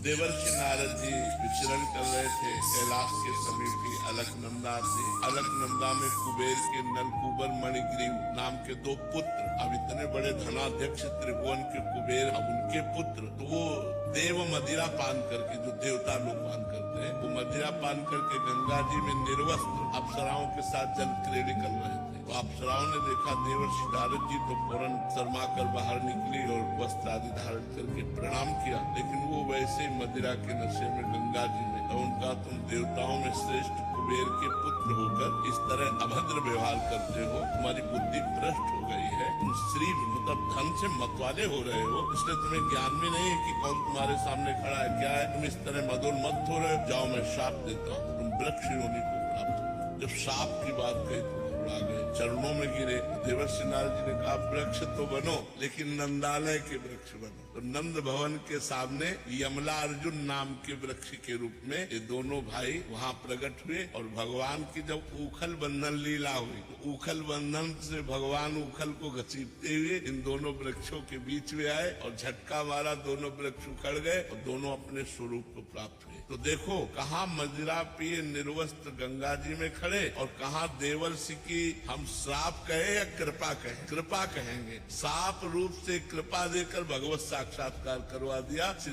देवर्षि नारद जी विचरण कर रहे थे कैलाश के समीप ही अलकनंदा से। अलकनंदा में कुबेर के नलकूबर मणिग्रीव नाम के 2 पुत्र, अब इतने बड़े धनाध्यक्ष त्रिभुवन के कुबेर, अब उनके पुत्र, तो वो देव मदिरा पान करके, जो देवता लोग पान करते हैं, वो मदिरा पान करके गंगा जी में निर्वस्त्र अप्सराओं के साथ जल क्रीड़ा कर रहे थे। तो अप्सराओं ने देखा देवर्षि नारद जी, तो फौरन शर्मा कर बाहर निकली और वस्त्र आदि धारण करके प्रणाम किया, लेकिन वो वैसे मदिरा के नशे में गंगा जी में। तो उनका, तुम देवताओं में श्रेष्ठ कुबेर के पुत्र होकर इस तरह अभद्र व्यवहार करते हो, तुम्हारी बुद्धि भ्रष्ट हो गई है, तुम श्री मतलब धन से मतवाले हो रहे हो, इसलिए तुम्हें ज्ञान भी नहीं है कि कौन तुम्हारे सामने खड़ा है, क्या है, तुम इस तरह मदोन्मत्त हो रहे हो, जाओ मैं शाप देता हूँ, तुम वृक्ष योनि को प्राप्त हो। जब शाप की बात कही तो घबरा गए, चरणों में गिरे। देवर्षि नारद जी ने कहा वृक्ष तो बनो, लेकिन नंदालय के वृक्ष बनो। तो नंद भवन के सामने यमला अर्जुन नाम के वृक्ष के रूप में ये दोनों भाई वहाँ प्रकट हुए। और भगवान की जब उखल बंधन लीला हुई, तो उखल बंधन से भगवान उखल को घसीटते हुए इन दोनों वृक्षों के बीच में आए और झटका मारा, दोनों वृक्ष उखड़ गए और दोनों अपने स्वरूप को प्राप्त हुए। तो देखो, कहाँ मदिरा पिए निर्वस्त्र गंगा जी में खड़े, और कहाँ देवर्षि की हम श्राप कहे या कृपा कहे, कृपा कहेंगे, साप रूप से कृपा देकर भगवत साक्षात्कार करवा दिया। श्री